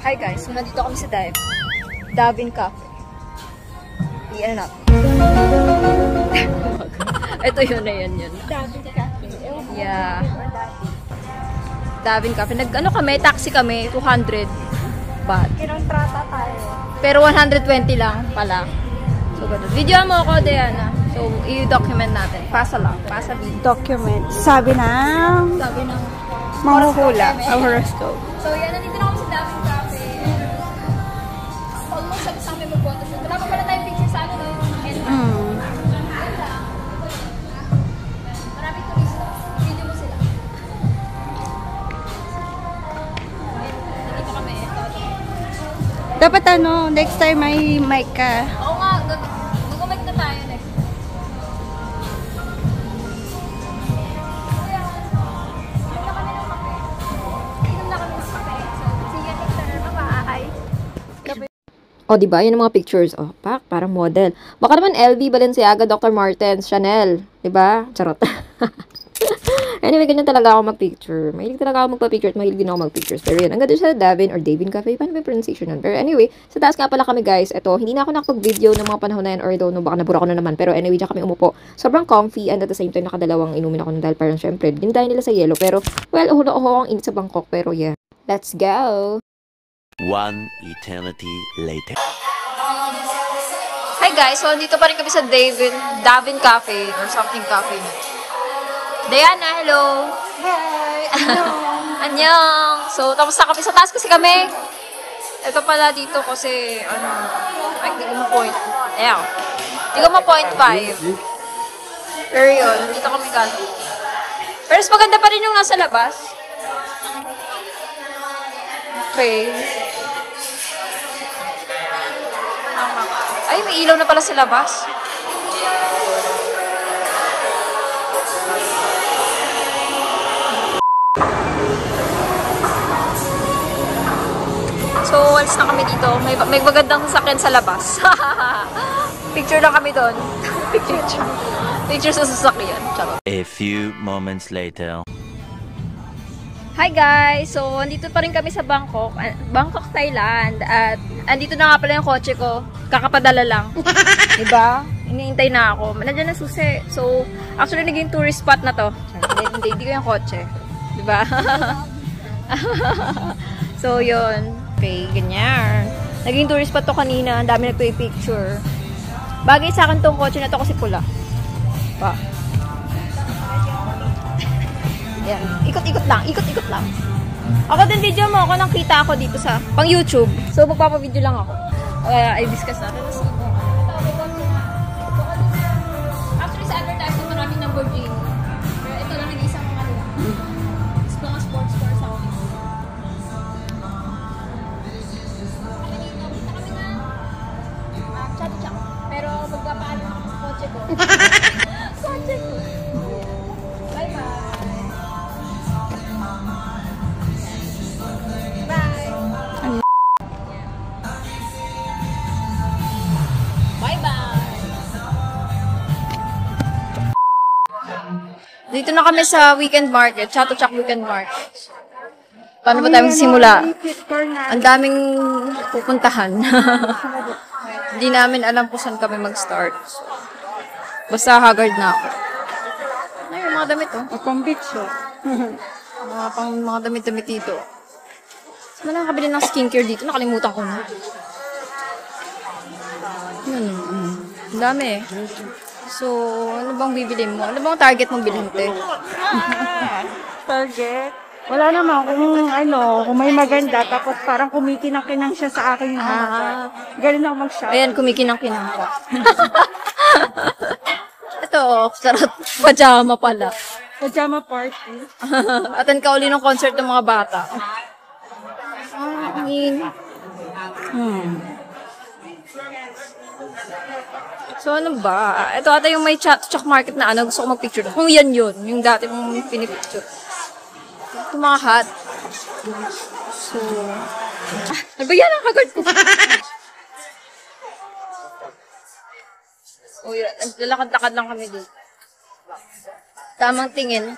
Hi guys, so nandito kami sa Davin Cafe. Iyan natin. Ito yun na yun. Davin Cafe. Yeah. Davin Cafe. Nag-ano kami, taxi kami, 200 baht. Kinontrata tayo. Pero 120 lang pala. So, ganun. Video mo ako, Diana. So, i-document natin. Pasa lang. Pasa dito. Document. Sabi ng manghuhula. Horoscope. So, yan. Nandito na kami sa Davin Cafe. Almost sabi sa amin mag-photoshoot. Wala pa pala tayong picture sa ano, no? Maraming turista. Video mo sila. Nandito kami. Dapat ano, next time may mic ka. Oo nga. Mag-mic na tayo next. O, oh, diba? Yan ang mga pictures. Oh, pak, parang model. Baka naman LV, Balenciaga, Dr. Martens, Chanel. Diba? Charot. Anyway, ganyan talaga ako mag-picture. Mahilig talaga ako magpa-picture at mahilig din ako mag-pictures. Pero yun, ang ganda sa Davin or Davin Cafe. Paano ba yung pronunciation nun? Pero anyway, sa taas nga pala kami guys. Ito, hindi na ako nakapag-video ng mga panahon na yan or though, no, baka nabura ko na naman. Pero anyway, dyan kami umupo. Sobrang comfy and at the same time, nakadalawang inumin ako ng dahil parang syempre, dindahin nila sa yelo. Pero, well, ang init sa Bangkok. Pero yeah, let's go! One eternity later. Hi guys, so dito pa rin kami sa Davin Cafe or something cafe. Diana, hello! Hi! Annyeong! So, tapos na kami sa taas kasi kami. Ito pala dito kasi, ano, ay, di ko ma-point. Ayan. Di ko ma-point 5. Pero yun, dito kami galing. Pero mas maganda pa rin yung nasa labas. Okay. Ay, may ilaw na pala sa labas. So, once na kami dito, may magandang sasakyan sa labas. Picture lang kami doon. Picture sa sasakyan. Charot. A few moments later. Hi guys! So, andito pa rin kami sa Bangkok, Thailand. At andito na nga pala yung kotse ko. Kakapadala lang. Diba? Iniintay na ako. Nandiyan na susi. So, actually, naging tourist spot na to. Hindi ko yung kotse. Diba? So, yun. Okay, ganyan. Naging tourist spot to kanina. Ang dami nagpipicture. Bagay sa akin tong kotse na to kasi pula. Pa. Yan. Ikot-ikot lang. Ikot-ikot lang. Ako din video mo. Ako nang kita ako dito sa pang YouTube. So, magpapavideo lang ako. I-discuss natin. Actually, sa advertisement, maraming Lamborghini. Pero ito lang nag-isang mga lang. It's mga sports cars ako. Kita kami na chat-chat. Pero magpapaalam ako sa kotse ko. Kotse ko. Bye-bye. Dito na kami sa weekend market, Chatuchak Weekend Market. Paano ba tayo magsimula? Ang daming pupuntahan. Hindi namin alam kung saan kami mag-start. Basta haggard na ako. Ay, yung mga damit oh. Pang beach oh. Mga damit-damit dito. Saan na nakabili ng skincare dito? Nakalimutan ko na. Ang dami eh. So, ano bang bibili mo? Ano bang target mong bilhin, te? Target? Wala naman. Kung may maganda, tapos parang kumikinang-kinang siya sa akin yung mata. Galing ako mag-shop. Ayan, kumikinang-kinang ka. Ito, sarap. Pajama pala. Pajama party. Atan ka uli ng concert ng mga bata. So, ano ba? Ito ata yung may Chatuchak Market na ano, gusto ko mag-picture. Kung yan yun, yung dati mong pinipicture. Ito mga hat. So, ano ba yan ang kagad ko? O yun, naglalakad-lakad lang kami dito. Tamang tingin.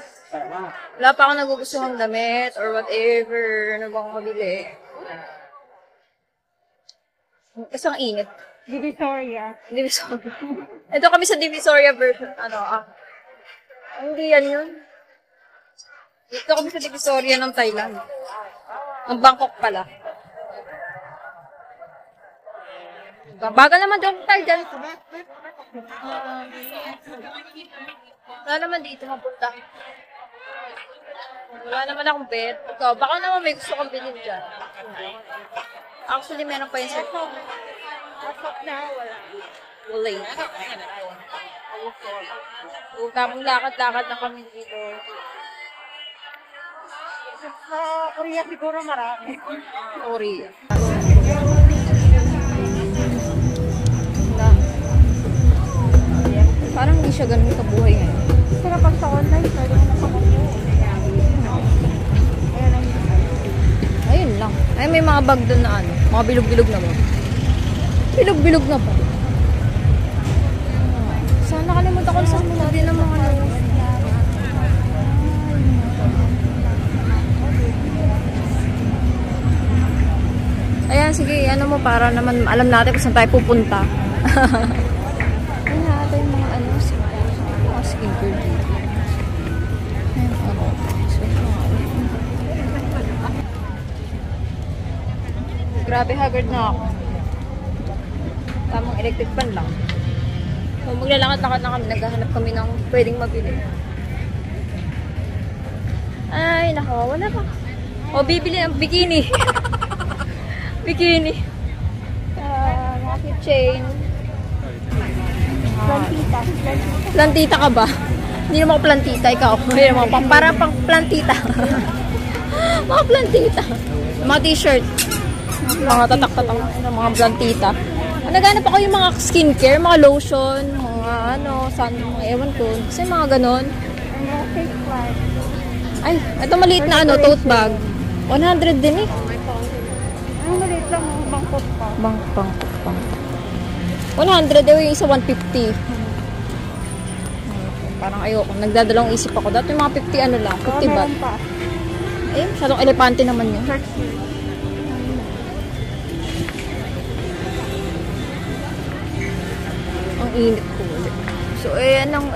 Wala pa ako nagugustuhang damit or whatever. Ano bang mabili? Isang init. Divisoria. Divisoria. Ito kami sa Divisoria version. Hindi yan yun. Ito kami sa Divisoria ng Thailand. Ang Bangkok pala. Bagal naman doon tayo dyan. Wala naman dito mapunta. Wala naman akong bet. Ikaw, baka naman may gusto kong bilhin dyan. Actually, meron pa yun sa... Wala yun. Tamang lakad-lakad na kami dito. Sa Korea siguro marami. Korea. Parang hindi siya ganun kabuhay ngayon. Pero pag sa online, pwede mo na pakamuha. Ayan lang. Ayun lang. Ay, may mga bag doon na ano. Mga bilog-bilog na mo. Bilog-bilog na pa. Sana nakalimutan ko sa muna din ng mga ano. Ayan, sige. Ano mo, para naman alam natin kung saan tayo pupunta. Ayun na ata yung mga ano. Mga skincare dito. Ayun, ano. So, grabe, haggard na ako. Tamang electric fan lang. So, maglalakad-lakad na kami. Naghahanap kami ng pwedeng mabili. Ay, nako. Wala pa. O, bibili ng bikini. Bikini. Mga keychain. Plantita. Plantita ka ba? Hindi naman ako plantita. Ikaw. Hindi naman ako. Para pang plantita. Mga plantita. Mga t-shirt. Mga tatak-tatak. Mga plantita. Naghanap ako yung mga skincare, mga lotion, mga ano, mga ewan ko. Kasi mga ganon. Mga face flag. Ay, ito maliit na ano, tote bag. 100 din eh. Ay, maliit lang. Bangkok pa. Bang. 100 yung isa 150. Parang ayoko. Nagdadalawang isip ako. Dati yung mga 50 ano lang, 50 baht. Pa. Eh, masyadong elepante naman yun. Search here. Ang init ko ulit. So, eh, anong...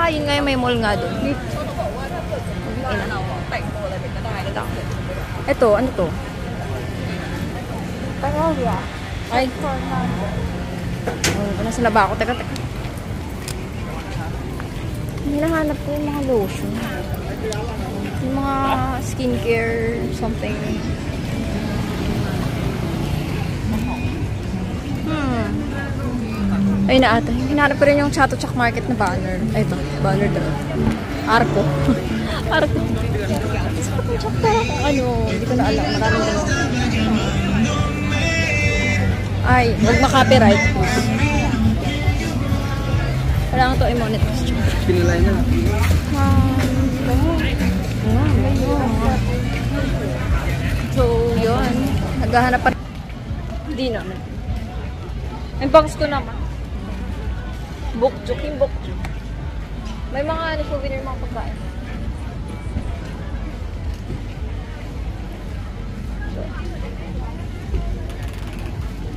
yun nga yung may mall nga doon. Ito, ano to? Parolia. Ay, For number. nasa laba ako. Teka. Hinahanap ko yung mga lotion. Yung mga skincare, something. Ay na ata. Hinahanap ko rin yung Chato Chak Market na banner. Ay, ito. Banner daw. Arco. Arco. Chato Chak parang ano. Hindi ko na alam. Maraming ganun. Ay, huwag ma-copyright. Kailangan ito i-monetize. Pinalay na. So, yun. Naghahanap pa rin. Hindi naman. Yung box ko naman. Bukjuk. Yung bukjuk. May mga souvenir mga pagkain. So,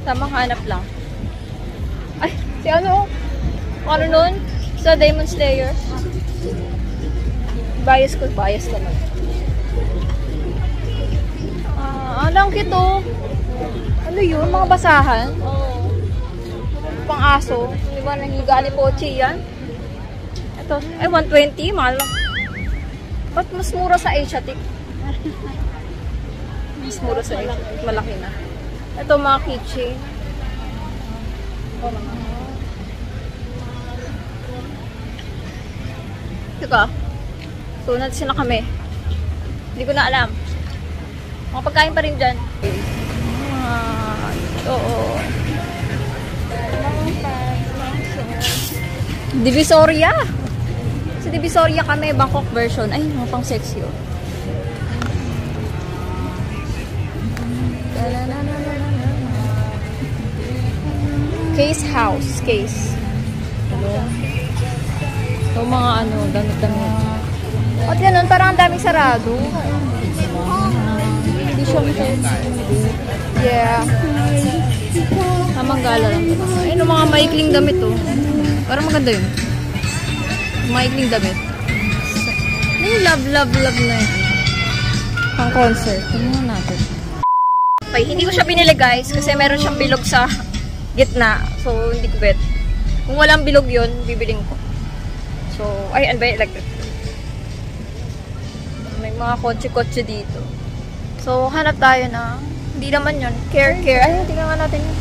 tamang hanap lang. Ay, si ano? Ano nun? Sa Demon Slayer. Bias naman. Ang cute oh. Ano yun? Mga basahan? Oo. Pang aso. Di ba nahiga ni Pochi yan? Ito. Ay, 120. Mahal lang. Ba't mas mura sa Asiatic? Mas mura sa Asiatic. Malaki na. Ito mga keychain. Teka. Tunad sila kami. Hindi ko na alam. Mga pagkain pa rin dyan. Oo. Divisoria. Sa Divisoria kami, Bangkok version. Ay, mga pang sexy oh. Case house. Case. So, mga ano, damit-damit. At ganun, parang ang daming sarado. Hindi siya Yeah. Tamang gala lang. Ayun, mga maikling damit, oh. Parang maganda yun. Maikling damit. Ano yung love na yun? Pang concert. Tingnan natin. Okay, hindi ko siya binili, guys, kasi meron siyang bilog sa gitna. So, hindi ko bet. Kung walang bilog yun, bibiling ko. So, ay, ano ba yung electric? May mga kotse-kotse dito. So, hanap tayo na, hindi naman yun. Care. Ay, tingnan nga natin yun.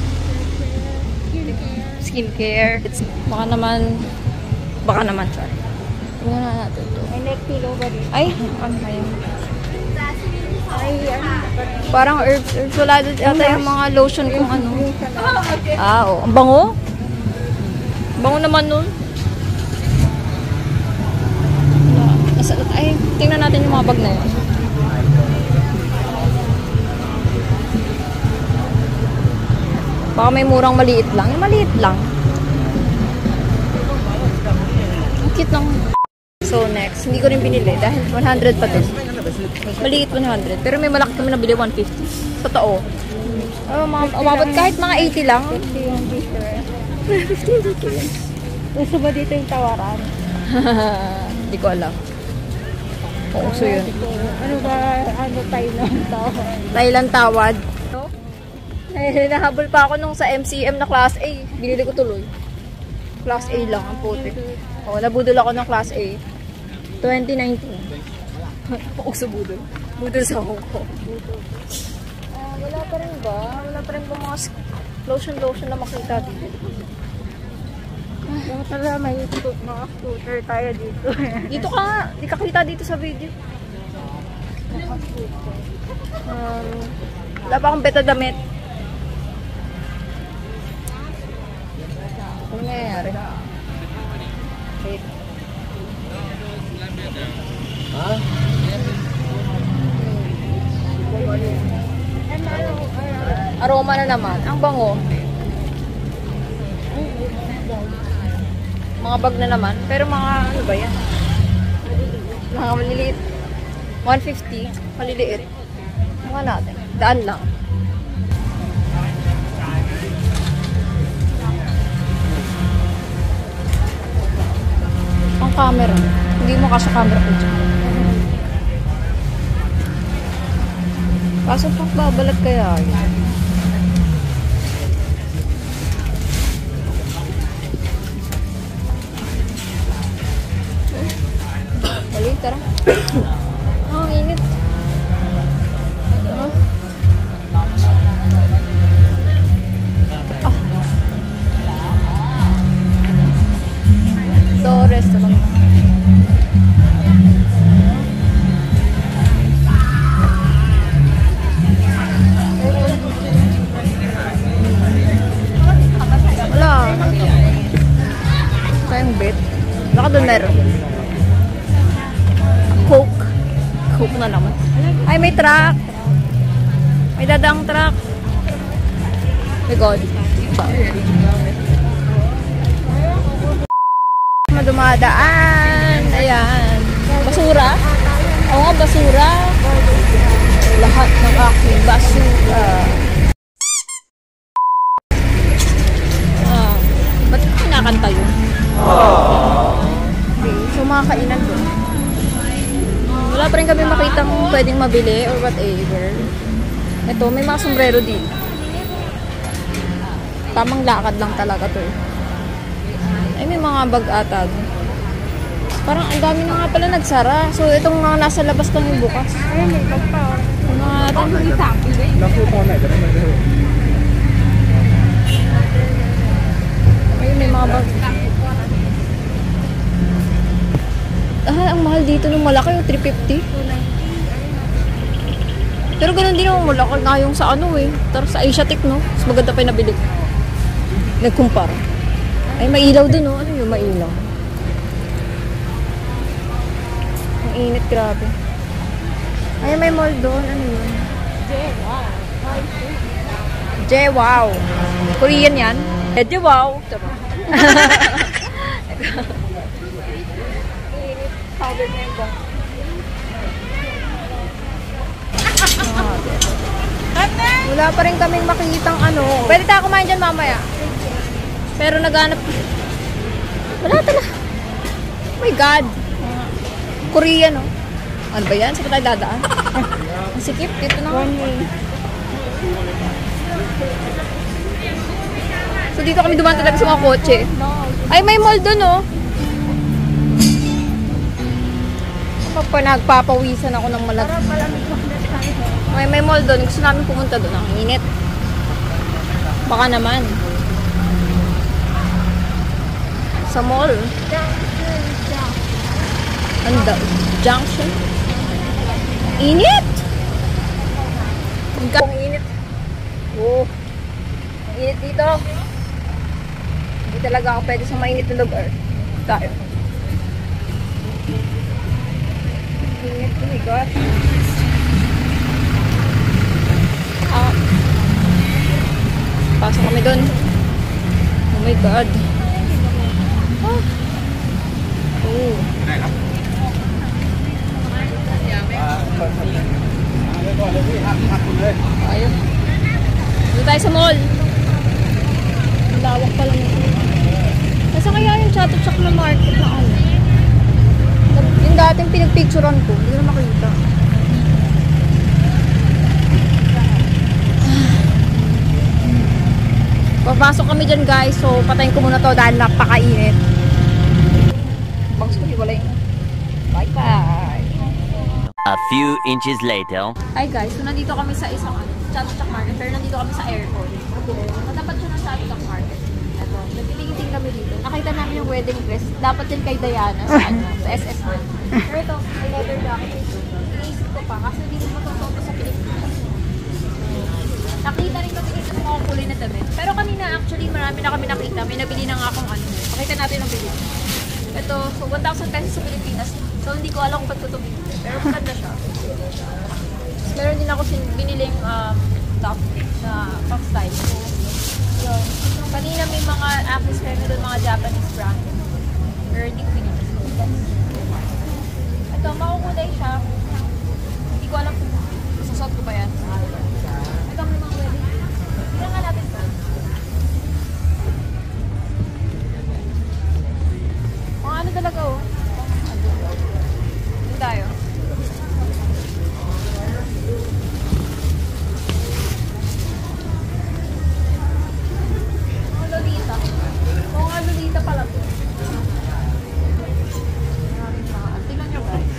Skincare. Baka naman, sorry. Tingnan na natin ito. May neck pillow ba dito? Ay, ano ba yun? Ay, ano? Parang herbs. Wala doon yata yung mga lotion kung ano. Oo. Ang bango? Bango naman nun. Ay, tingnan natin yung mga bag na yun. Baka may murang maliit lang. Yung maliit lang. Ang cute lang. So, next. Hindi ko rin binili dahil 100 pa din. Maliit 100. Pero may malaki kami nabili 150. Totoo. Umabot kahit mga 80 lang. 50 yung dito. Uso ba dito yung tawaran? Hindi ko alam. Kung uso yun. Ano ba, tayo ng tawad? Thailand tawad. Nahabol pa ako nung sa MCM na Class A. Binili ko tuloy. Class A lang, ang puti. Nabudol ako ng Class A. 2019. Uso budol. Budol sa Hong Kong. Wala pa rin ba? Wala pa rin ba mga lotion na makita dito? Yung talaga may mga scooter tayo dito. Dito ka nga. Di ka kita dito sa video. Wala pa akong beta damit. Ano nangyayari? Wait. Aroma na naman. Ang bango. Mga bag na naman. Pero mga ano ba yan? Mga maliliit. 150. Maliliit. Mga natin. Daan lang. Ang camera. Hindi mo kasya camera ko dyan. Kaso pang babalat kaya yun. Dali, tara. Ang init. So, restaurant. Wala. Tayong bet. Baka doon meron. Coke. Coke na naman. Ay, may truck. May dadang truck. My God. Dumadaan. Ayan. Basura. Oo nga, basura. Lahat ng aking basura. Ba't kinakanta yun? Okay, so mga kainan doon. Wala pa rin kami makitang pwedeng mabili or whatever. Ito, may mga sombrero dito. Tamang lakad lang talaga to eh. Ay, may mga bag ata doon. Parang ang dami na nga pala nagsara. So, itong mga nasa labas lang yung bukas. Ayun, may bag pa. Ayun, may mga bag. Ang mahal dito nung malaki yung 350. Pero ganun din yung malaki nga yung sa ano eh. Tapos sa Asiatic, no? Mas maganda pa yung nabili. Nagkumpara. Ay, may ilaw dun, no? Ano yung may ilaw? Ang init, grabe. Ay, may mall doon. Ano yun? J-Wow. Korean yan. J-Wow. Powder na yung bang. Wala pa rin kaming makikitang ano. Pwede tayo kumain dyan mamaya. Pero naghanap. Wala talaga. Oh my God. Korean, no? Ano ba yan? Saan tayo dadaan? Ang sikip. Dito na. One way. So dito kami dumaan talaga sa mga kotse. Ay, may mall doon, oh. Nagpapawisan ako ng malag. May mall doon. Gusto namin pumunta doon. Ang init. Baka naman. Sa mall. Anda. Junction. Init! Ang init. Oh. Ang init dito. Hindi talaga ako pwede sa mainit na lugar. Tayo. Init. Oh my God. Pasok kami doon. Oh my God. Oh. Oh. Ayun. Dito tayo sa mall. Lawak pala nito. Nasa kaya yung Chato Chakla Market na ano? Yung dating pinagpicturean ko. Hindi na makita. Papasok kami dyan guys. So patayin ko muna to dahil napakainit. Bangs ko hiwalay na. Bye bye. A few inches later. Hi guys, so nandito kami sa isang Chato Chak Market, pero nandito kami sa airport. Matapat siya ng Chato Chak Market. Ito, nagtitingin kami dito. Nakita namin yung wedding dress. Dapat din kay Diana sa, sa SS1. Pero ito, may leather jacket. Iniisip ko pa, kasi hindi mo matututo sa Pilipinas. Nakita rin kami dito sa mga kulay na damit. Pero kanina actually marami na kami nakita. May nabili na nga akong ano. Pakita natin ang bili. Ito, so 1,000 pesos sa Pilipinas. So hindi ko alam kung ba't ko ito binili. Pero maganda siya. Meron din ako biniling top na pang style. So, yun. Kanina may mga actress kayo na doon, mga Japanese brand. Pero hindi ko binili. Ito, makukulay siya. Hindi ko alam kung susot ko ba yan. Ito, may mga wedding. Tignan nga natin ito. Mga ano talaga, oh. Hindi tayo. Mga Lolita. Mga Lolita pala to. Maraming mga. Tingnan nyo guys.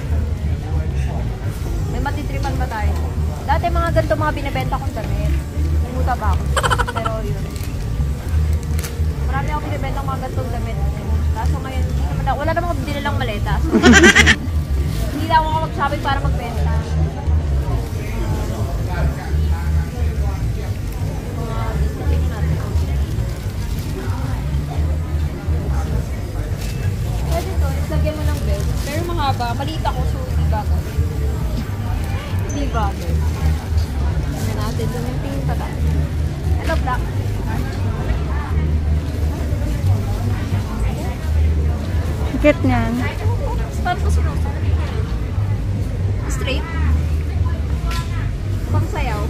May matitripan ba tayo? Dati mga ganito mga binibenta kong damit. Namuta ba ako? Pero yun. Marami ako binibenta mga ganitong damit. Kaso ngayon, hindi naman na, wala namang dinilang maleta. So, hindi lang ako mag-shopping para magbenta. Pwede to, lagyan mo ng belt. Pero mahaba, maliit ako, so hindi bagay. Hindi bagay. Tignan natin, tingin pa tayo. Ito, black. Sikit niyan. Paano ko sinuso? Straight? Pang sayaw?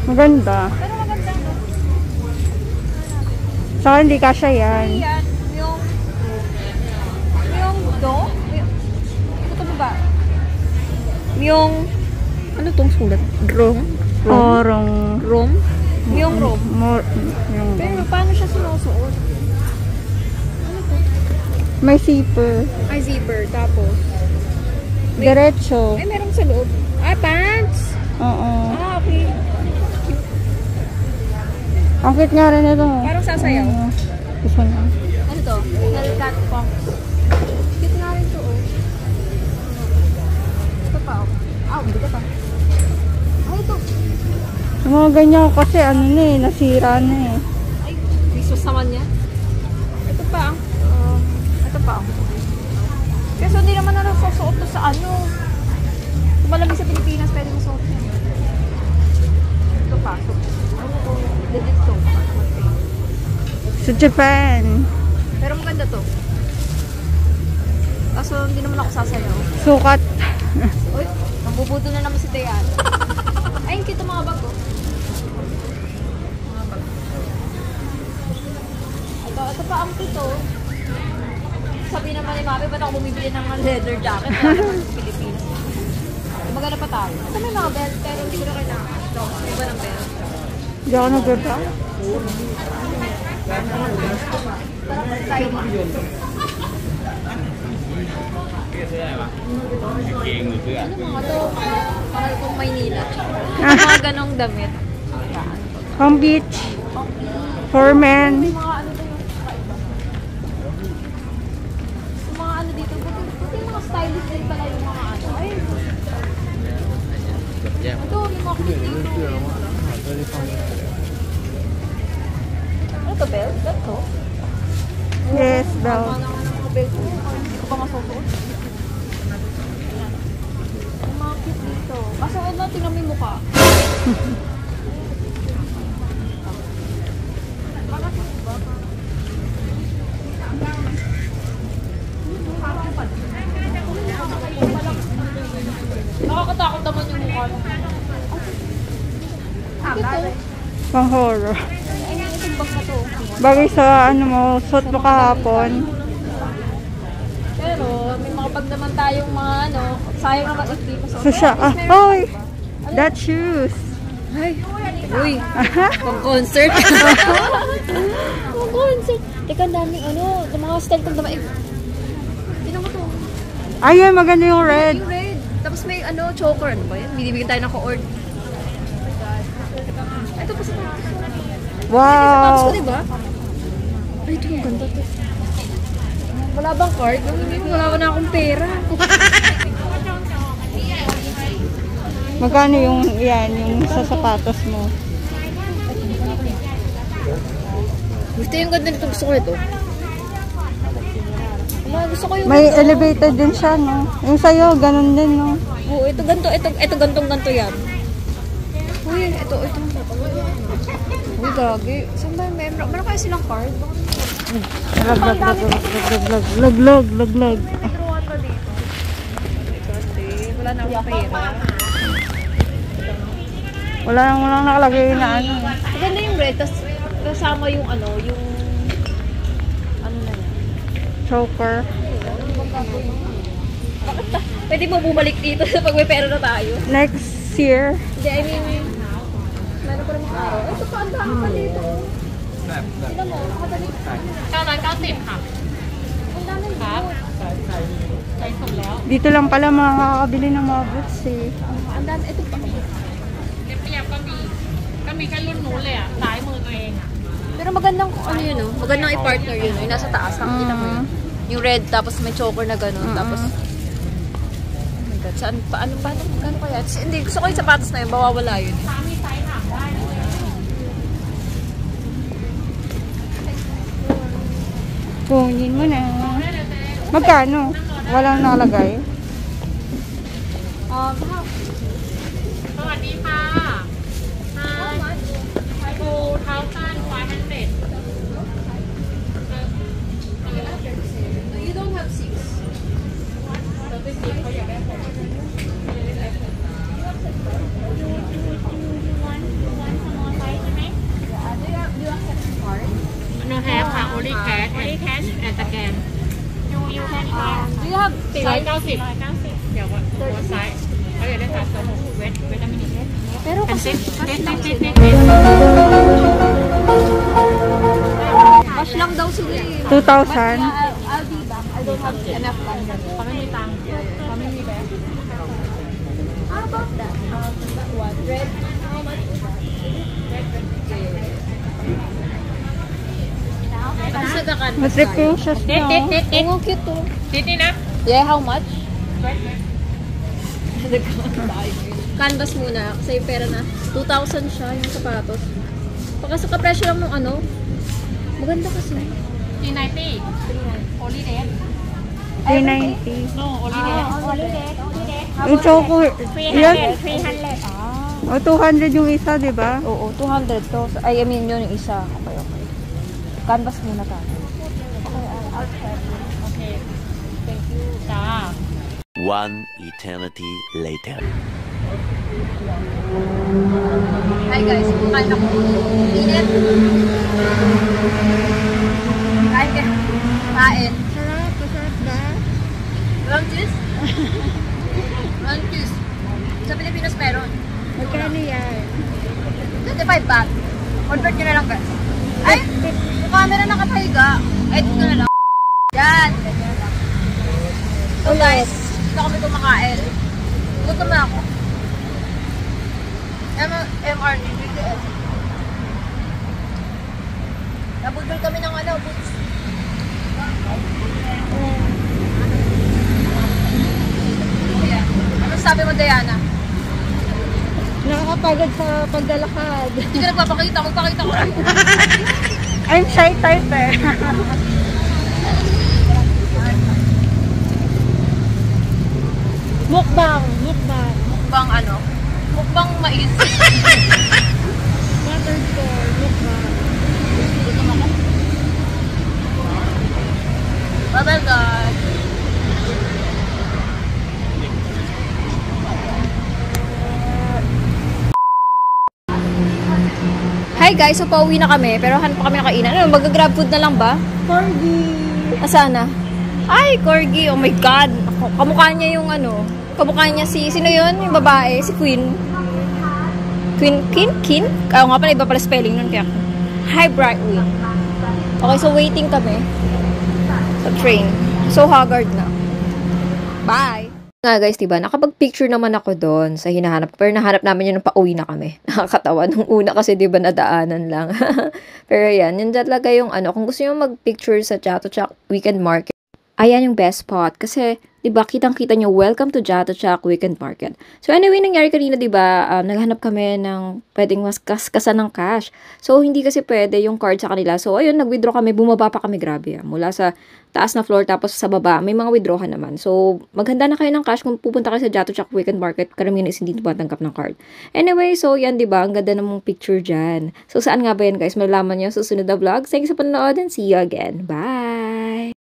Maganda. Pero maganda, no? Saka hindi kasya yan. Yan, yung do? Ito ba ba? Yung, ano tong sulat? Rong? Orong. Rom? Yung rom. Yung Pero paano siya sinusuot? may zipper. Ay, zipper. Tapos, Diretso. ay, meron sa loob. Ah, pants! Oo. Ah, okay. Ang cute nga rin ito. Parang sasayaw. Gusto na. Ano to? Hellcat pumps. Cute nga rin to, oh. Ito pa, oh. Ah, hindi ka pa. Ay, ito. Yung mga ganyan kasi ano na eh, nasira na eh. Ay, Christmas naman yan. Ito pa, ito pa. Kasi hindi naman na nasusuot to sa ano. Kung malamig sa Pilipinas, pwede masuot yan. Ito pa. Legit to. Sa Japan. Pero maganda to. Kaso hindi naman ako sasayaw. Sukat. Uy, nambubuto na naman si Diana. Ay, ang cute ang mga bag ko. Ito pa ang pito. Sabi naman ni Mami, ba't ako bumibili ng leather jacket? Wala naman sa Pilipinas. Maganda pa tayo. Ito may mga belt, pero hindi ko na kailangan. Ito, iba ng belt. Hindi ako naganda. Parang style. Ano mga to? Parang kung Maynila. Mga ganong damit. Palm Beach. For men. May mga ano to yung kakaiba. Yung mga ano dito, buti yung mga stylish din pala yung mga ano. Ay, ito, may mga cute dito. Ano to, belt? Belt to? Yes, Tama belt. naman ang mga belt ko. Hindi ko pa masusuot. Yung mga cute dito. Kaso ano, tingnan mo yung mukha. Nakakatakot naman yung mukha mo. Ito. Pang horror. Ay, itong bag na to. Bagay sa ano mo, suot mo kahapon. Pero, may mga bag naman tayong mga ano, sayang naman if di pa So siya, oy! That shoes! Ay, uy, pang concert. Pang concert. Teka, ang daming ano, yung mga style kong dama. Tignan mo to. Ayun, maganda yung red. Yung red. Tapos may ano, choker. Ano ba yan? Binibigyan tayo ng ko-ord. Ito pa sa taas. Tapos Wow! ko, diba? Ay, ito yung ganda to. Wala bang card? Wala na akong pera. Magkano yung, yan, yung sa sapatos mo? Gusto yung ganda nito. Gusto ko ito. Gusto ko yung May ganito. elevated din siya, no? Yung sa'yo, ganun din, no? Oo, ito ganito. Ito gantong-ganto yan. Uy, ito. Uy, gagi. Saan ba yung member? Meron kaya silang card? Laglag. Metruan ba dito? Kasi wala na akong pera. Walang nakalagay na ano. Maganda yung red, tas kasama yung ano, yung ano na yan. Choker. Pwede mo bumalik dito pag may pera na tayo. Next year. Hindi, I mean, meron pa rin mga araw. Ito pa, ang dami pa dito. Tignan mo, nakadali. 990 ค่ะ Ang dami dito. ใช้ส่งแล้ว Dito lang pala makakabili ng mga boots eh. Ang dami, ito pa. เรียบเรียบก็มีแค่รุ่นนู้นเลยอ่ะซ้ายมือตัวเองอ่ะ Pero magandang ano yun, no? Magandang i-partner yun, no? Yung nasa taas, nakikita mo yun. Yung red, tapos may choker na gano'n, tapos... Oh my God, saan pa? Ano ba? Gano'n kaya? Hindi, gusto ko yung sapatos na yun, bawawala yun. Kunin mo na. Magkano? Walang nakalagay. สวัสดีค่ะฟูเท้าสั้น500 You don't have six. Do you accept card? no have ค่ะ only cash and สแกน you can Do you have 490 เดี๋ยวว่าตัวซ้ายเขาอยากได้ขาดตัวเวทนามินิ Pero เป็น kasi, ติ๊ด cash lang daw sila eh. 2,000. I'll be back. I don't have enough money. เขาไม่มีตังค์เขาไม่มีแบงค์ How about that? That one. Red. How much is that? Matrip yung shoes Dit, mo. dit, dit, dit. Oh, cute to. ติ๊ดนี่นะ Yeah, how much? Canvas muna. Kasi yung pera na. 2,000 siya yung sapatos. Pagka sa kapresyo lang ng ano. Maganda kasi. 390 only red 390. no only red Yung choker. Yan. 300 O, 200 yung isa, di ba? Oo, 200 to. I mean, yun yung isa. Okay. Canvas muna tayo. okay thank you จ้า One eternity later. Hi guys, kumakain ako. Init. Sige. Kain. Sarap, masarap ba? Walang cheese? Walang cheese. Sa Pilipinas meron. Magkano yan? 25 baht. Order nyo na lang guys. Ay! Yung camera nakapahiga. Ay, dito na lang. Yan. So guys, dito kami kumakain. Gutom na ako. MRT, BTS. Nabudol kami ng boots. Ano sabi mo, Diana? Nakakapagod sa paglalakad. Hindi ka nagpapakita, magpakita ko. I'm shy type eh. Mukbang. Mukbang ano? Mukbang mais. Waterstore, mukbang. Gutom ako. Bye-bye guys. Hi guys, so pauwi na kami, pero hanap pa kami ng kainan. Ano, mag-grab food na lang ba? Corgi. Asana? Ay, Corgi, oh my God. Kamukha niya yung kamukha niya sino yun? Yung babae, si Queen. Kin? Kaya nga pala, iba pala spelling nun kaya. Hi, Brightwing. Okay, so waiting kami sa train. So haggard na. Bye! Nga guys, diba, nakapag-picture naman ako doon sa hinahanap ko. Pero nahanap namin yun nung pauwi na kami. Nakakatawa. Nung una kasi diba nadaanan lang. Pero yan, yun talaga yung kung gusto nyo mag-picture sa Chatuchak Weekend Market, ayan yung best spot. Kasi, diba, kitang-kita nyo, welcome to Chatuchak Weekend Market. So anyway, nangyari kanina, diba, naghanap kami ng pwedeng mas kaskasan ng cash. So, hindi kasi pwede yung card sa kanila. So, ayun, nag-withdraw kami, bumaba pa kami, grabe. Mula sa taas na floor, tapos sa baba, may mga withdrawhan naman. So, maghanda na kayo ng cash kung pupunta kayo sa Chatuchak Weekend Market. Karamihan is hindi tumatanggap ng card. Anyway, so yan, diba, ang ganda namang picture dyan. So, saan nga ba yan, guys? Malalaman nyo sa susunod na vlog. Thanks sa panonood and see you again. Bye!